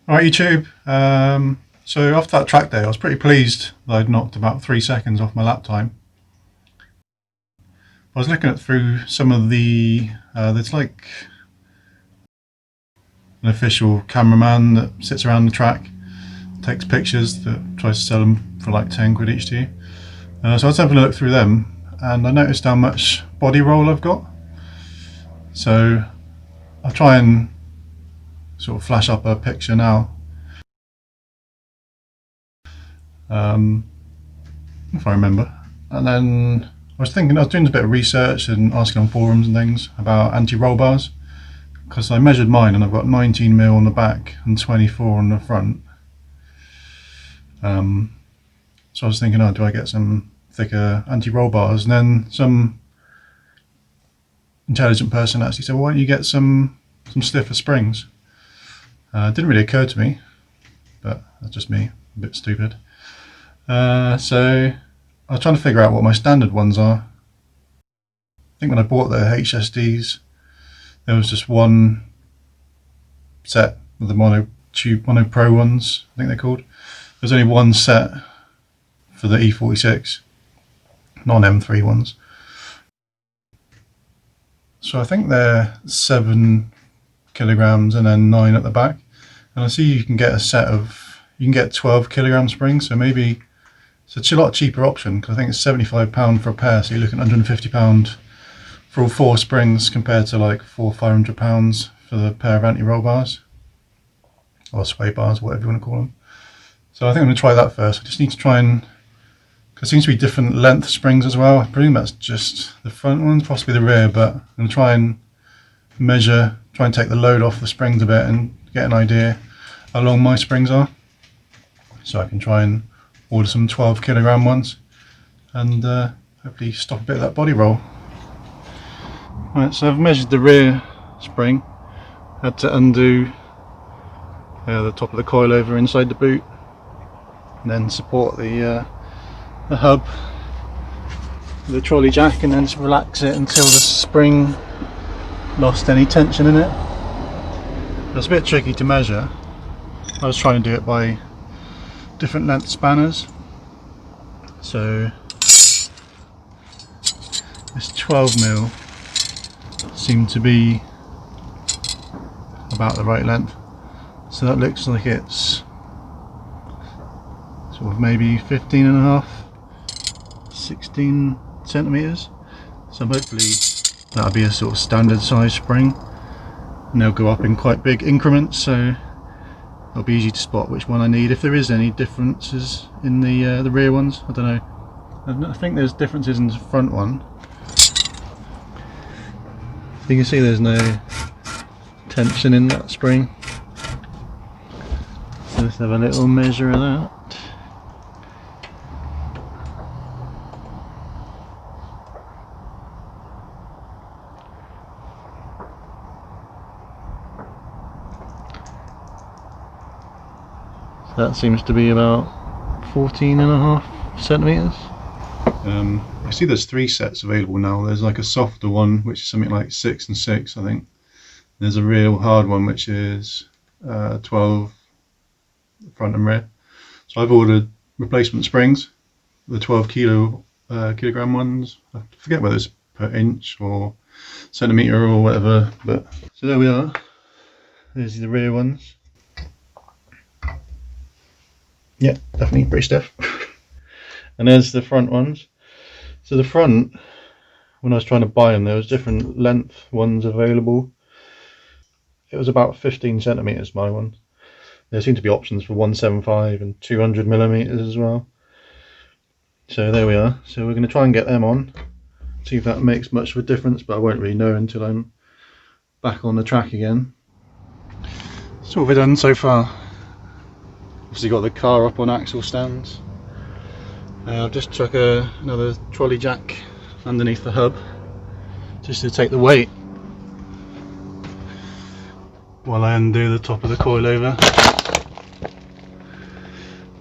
Alright YouTube, so after that track day I was pretty pleased that I'd knocked about 3 seconds off my lap time. I was looking through some of the, there's like an official cameraman that sits around the track, takes pictures, that tries to sell them for like 10 quid each to you. So I was having a look through them and I noticed how much body roll I've got. So I'll try and sort of flash up a picture now. If I remember. And then I was doing a bit of research and asking on forums and things about anti-roll bars, because I measured mine and I've got 19mm on the back and 24 on the front. So I was thinking, oh, do I get some thicker anti-roll bars? And then some intelligent person actually said, well, why don't you get some stiffer springs? It didn't really occur to me, but that's just me, a bit stupid. So I was trying to figure out what my standard ones are. I think when I bought the HSDs, there was just one set with the Monopro ones, I think they're called. There's only one set for the E46, non-M3 ones. So I think they're 7 kilograms and then 9 at the back. And I see you can get a set of, you can get 12 kilogram springs, so maybe it's a lot cheaper option, because I think it's £75 for a pair, so you're looking at £150 for all 4 springs compared to like £400–500 for the pair of anti-roll bars, or sway bars, whatever you want to call them. So I think I'm going to try that first. I just need to try and, because there seems to be different length springs as well. I presume that's just the front ones, possibly the rear, but I'm going to try and measure, try and take the load off the springs a bit and get an idea how long my springs are, so I can try and order some 12 kilogram ones and hopefully stop a bit of that body roll. Right, so I've measured the rear spring, had to undo the top of the coilover inside the boot and then support the hub with the trolley jack, and then just relax it until the spring lost any tension in it. It's a bit tricky to measure. I was trying to do it by different length spanners. So this 12mm seemed to be about the right length. So that looks like it's sort of maybe 15.5, 16 centimeters. So hopefully that'll be a sort of standard size spring, and they'll go up in quite big increments, so it'll be easy to spot which one I need. If there is any differences in the rear ones, I don't know. I think there's differences in the front one. You can see there's no tension in that spring. So let's have a little measure of that. That seems to be about 14.5 centimeters. I see there's 3 sets available now. There's like a softer one, which is something like 6 and 6, I think. There's a real hard one, which is 12 front and rear. So I've ordered replacement springs, the 12 kilogram ones. I forget whether it's per inch or centimeter or whatever. But so there we are. There's the rear ones. Yeah, definitely pretty stiff. And there's the front ones. So the front, when I was trying to buy them, there was different length ones available. It was about 15 centimeters, my one. There seem to be options for 175 and 200 millimeters as well. So there we are. So we're going to try and get them on, see if that makes much of a difference, but I won't really know until I'm back on the track again. So what have we done so far? Obviously got the car up on axle stands. I've just chuck another trolley jack underneath the hub just to take the weight while I undo the top of the coilover.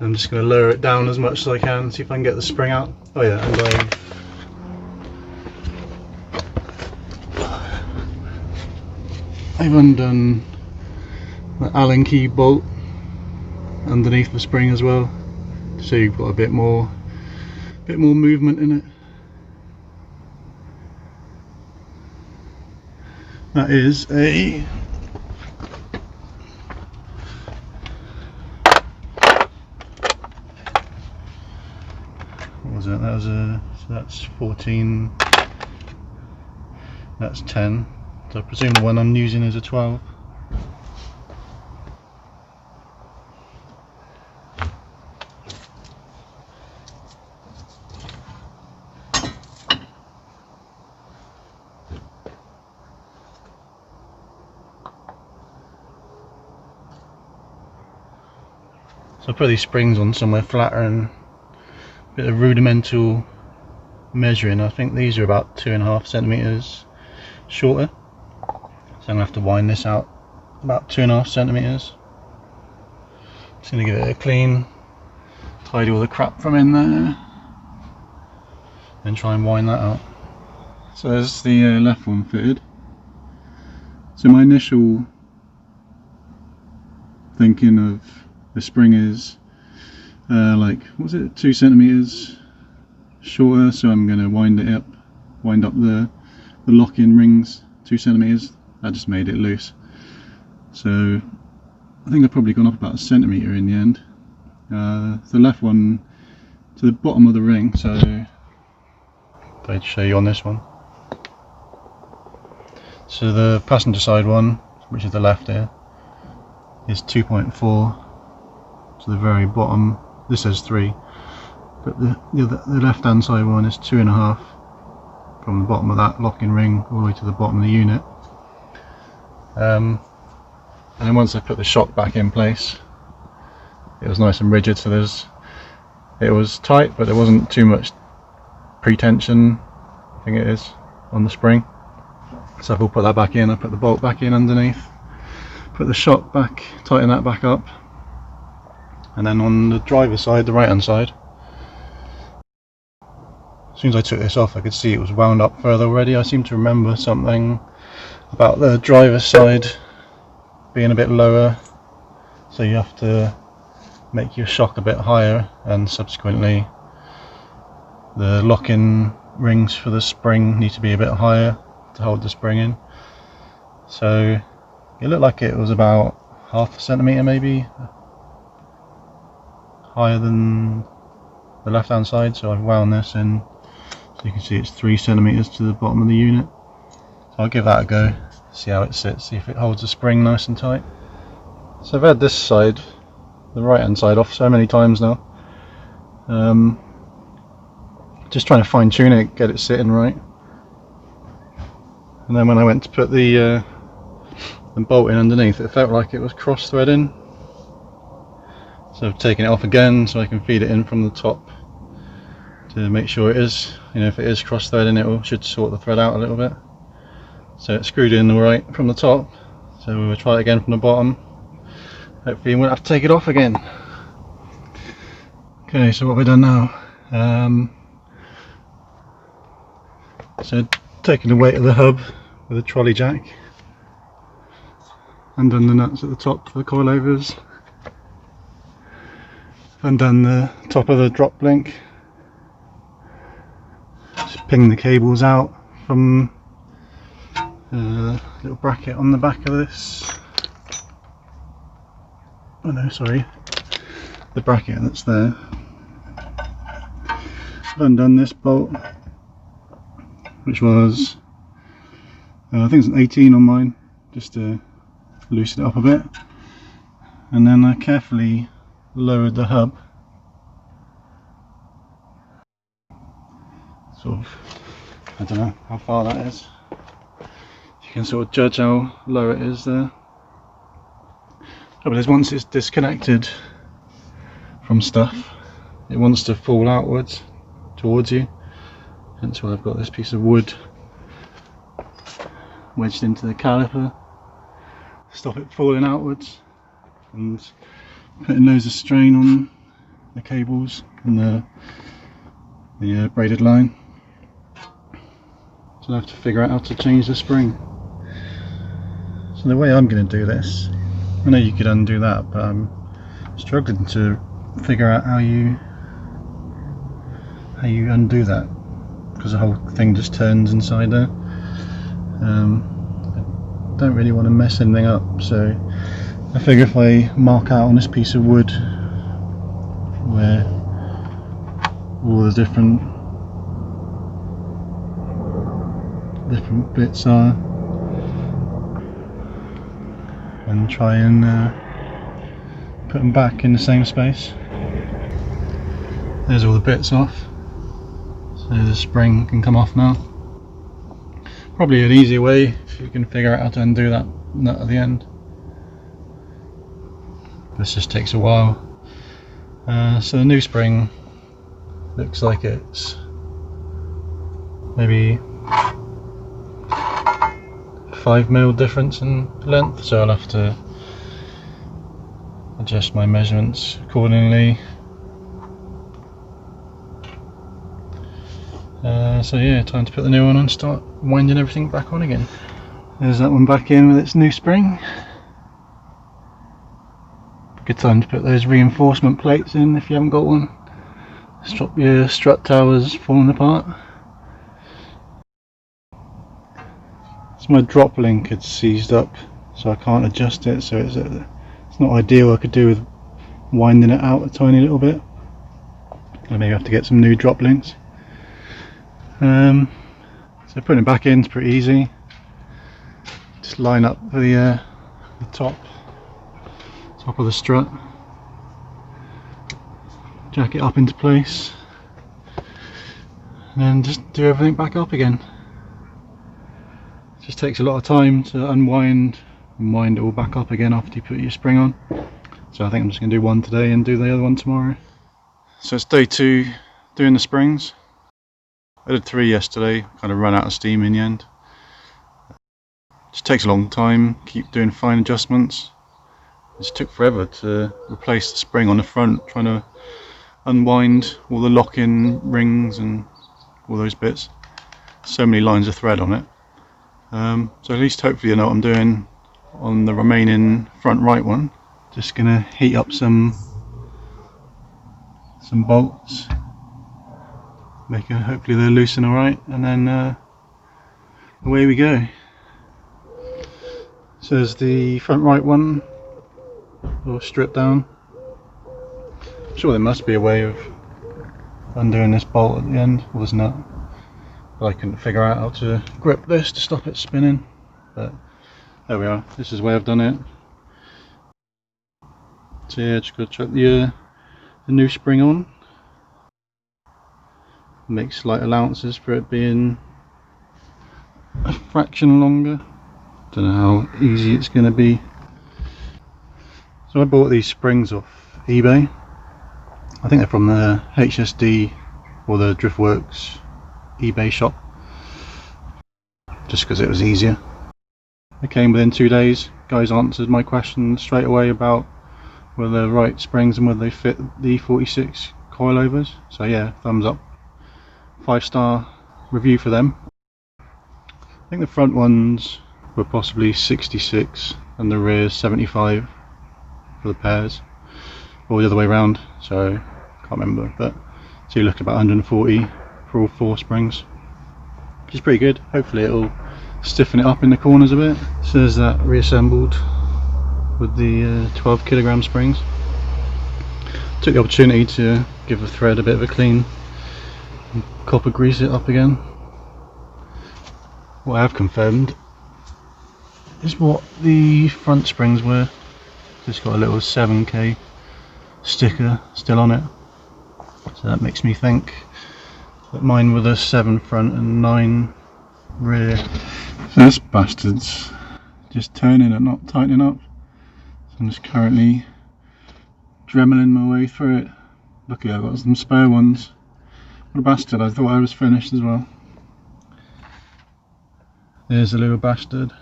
I'm just going to lower it down as much as I can, see if I can get the spring out. Oh yeah, and I've undone the Allen key bolt underneath the spring as well, so you've got a bit more movement in it. That is a what was it? That was a, so that's 14, that's 10, so I presume the one I'm using is a 12. So I put these springs on somewhere flatter and a bit of rudimental measuring. I think these are about 2.5 centimeters shorter, so I'm gonna have to wind this out about 2.5 centimeters. Just gonna give it a clean, tidy all the crap from in there, and try and wind that out. So there's the left one fitted. So my initial thinking of the spring is like, what was it, 2 centimeters shorter, so I'm going to wind up the lock-in rings 2 centimeters. I just made it loose, so I think I've probably gone up about 1 centimeter in the end. The left one to the bottom of the ring, so I'd show you on this one. So the passenger side one, which is the left here, is 2.4 to the very bottom. This says 3, but the left hand side one is 2.5 from the bottom of that locking ring all the way to the bottom of the unit. And then once I put the shock back in place, it was nice and rigid, so it was tight, but there wasn't too much pre-tension, I think it is, on the spring. So I've all put that back in. I put the bolt back in underneath, put the shock back, tighten that back up, and then on the driver's side, the right hand side, as soon as I took this off I could see it was wound up further already. I seem to remember something about the driver's side being a bit lower, so you have to make your shock a bit higher, and subsequently the lock-in rings for the spring need to be a bit higher to hold the spring in. So it looked like it was about 0.5 centimeter maybe higher than the left hand side, so I've wound this in, so you can see it's 3 centimeters to the bottom of the unit. So I'll give that a go, see how it sits, see if it holds the spring nice and tight. So I've had this side, the right hand side, off so many times now, just trying to fine tune it, get it sitting right. And then when I went to put the bolt in underneath, it felt like it was cross threading. So I've taken it off again so I can feed it in from the top to make sure it is, if it is cross threading, it should sort the thread out a little bit. So it's screwed in all right from the top, so we will try it again from the bottom. Hopefully we won't have to take it off again. Okay, so what have we done now? So taking the weight of the hub with a trolley jack, undone the nuts at the top for the coilovers, undone the top of the drop link, just ping the cables out from the little bracket on the back of this. Oh no, sorry, the bracket that's there. I've undone this bolt, which was I think it's an 18 on mine, just to loosen it up a bit, and then I carefully lowered the hub, sort of, I don't know how far that is, you can sort of judge how low it is there. Trouble is, once it's disconnected from stuff, it wants to fall outwards towards you, hence why I've got this piece of wood wedged into the caliper, stop it falling outwards, and putting loads of strain on the cables and the braided line. So I have to figure out how to change the spring. So the way I'm going to do this, I know you could undo that, but I'm struggling to figure out how you undo that, because the whole thing just turns inside there. I don't really want to mess anything up, so I figure if I mark out on this piece of wood where all the different bits are, and try and put them back in the same space. There's all the bits off, so the spring can come off now. Probably an easier way if you can figure out how to undo that nut at the end. This just takes a while. So the new spring looks like it's maybe 5mm difference in length, so I'll have to adjust my measurements accordingly. So yeah, time to put the new one on and start winding everything back on again. There's that one back in with its new spring. Good time to put those reinforcement plates in if you haven't got one. Stop your strut towers falling apart. So my drop link had seized up, so I can't adjust it, so it's not ideal. I could do with winding it out a tiny little bit. I maybe have to get some new drop links. So putting it back in is pretty easy. Just line up the top of the strut, jack it up into place, and then just do everything back up again. It just takes a lot of time to unwind and wind it all back up again after you put your spring on. So I think I'm just going to do one today and do the other one tomorrow. So it's day 2 doing the springs. I did 3 yesterday, kind of ran out of steam in the end. Just takes a long time, keep doing fine adjustments. It just took forever to replace the spring on the front, trying to unwind all the lock-in rings and all those bits. So many lines of thread on it. So at least hopefully I know what I'm doing on the remaining front right one. Just gonna heat up some bolts. Hopefully they're loosen alright, and then away we go. So there's the front right one, all stripped down. I'm sure there must be a way of undoing this bolt at the end, or this nut, but I couldn't figure out how to grip this to stop it spinning. But there we are, this is the way I've done it. So yeah, just got to chuck the new spring on. Make slight allowances for it being a fraction longer. Don't know how easy it's going to be. So I bought these springs off eBay. I think they're from the HSD or the Driftworks eBay shop, just because it was easier. They came within 2 days. Guys answered my question straight away about whether they're the right springs and whether they fit the E46 coilovers. So yeah, thumbs up. 5-star review for them. I think the front ones were possibly 66 and the rear 75 for the pairs, or the other way around, so can't remember, but so you look at about 140 for all 4 springs, which is pretty good. Hopefully it'll stiffen it up in the corners a bit. So there's that reassembled with the 12 kilogram springs. Took the opportunity to give the thread a bit of a clean, copper grease it up again. What I have confirmed is what the front springs were. Just got a little 7K sticker still on it, so that makes me think that mine were the 7 front and 9 rear. So this bastard's just turning and not tightening up, so I'm just currently dremeling my way through it. Luckily I've got some spare ones. What a bastard, I thought I was finished as well. There's a little bastard.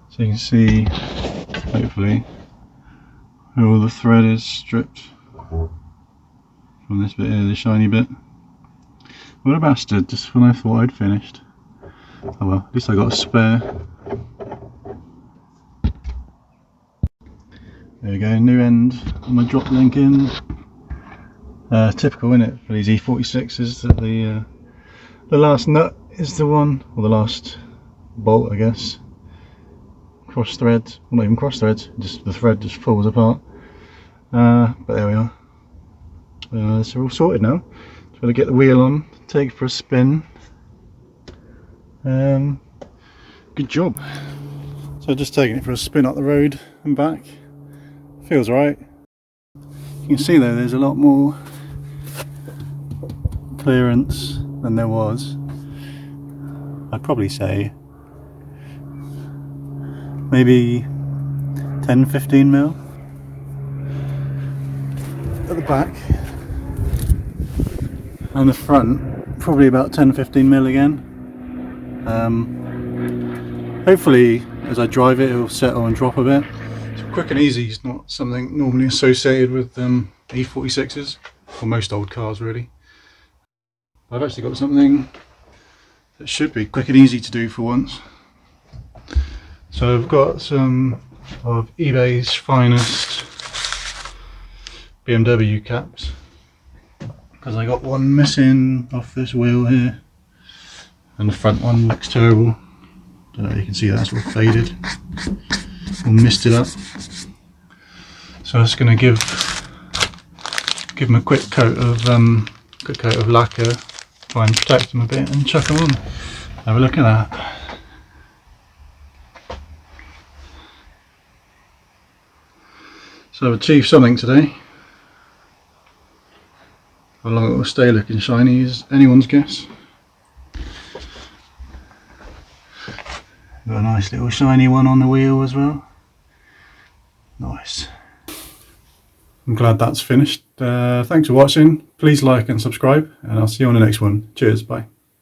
So you can see, hopefully, where all the thread is stripped from this bit here, the shiny bit. What a bastard, just when I thought I'd finished. Oh well, at least I got a spare. There we go, new end on my drop link in. Typical, isn't it, for these E46s, that the last nut is the one, or the last bolt, I guess. Cross thread, well, not even cross threads, just the thread just falls apart. But there we are. So we're all sorted now. Just got to get the wheel on, take it for a spin. Good job. So just taking it for a spin up the road and back. Feels right. You can see though there's a lot more clearance than there was. I'd probably say maybe 10-15 mil at the back, and the front probably about 10-15 mil again. Hopefully as I drive it it'll settle and drop a bit. So quick and easy is not something normally associated with E46s, or most old cars really. I've actually got something that should be quick and easy to do for once. So I've got some of eBay's finest BMW caps, because I got one missing off this wheel here, and the front one looks terrible. Don't know if you can see that, it's all faded, all misted up. So I'm just going to give them a quick coat of lacquer, try and protect them a bit, and chuck them on. Have a look at that. So I've achieved something today. How long it will stay looking shiny is anyone's guess. Got a nice little shiny one on the wheel as well. Nice. I'm glad that's finished. Thanks for watching. Please like and subscribe, and I'll see you on the next one. Cheers, bye.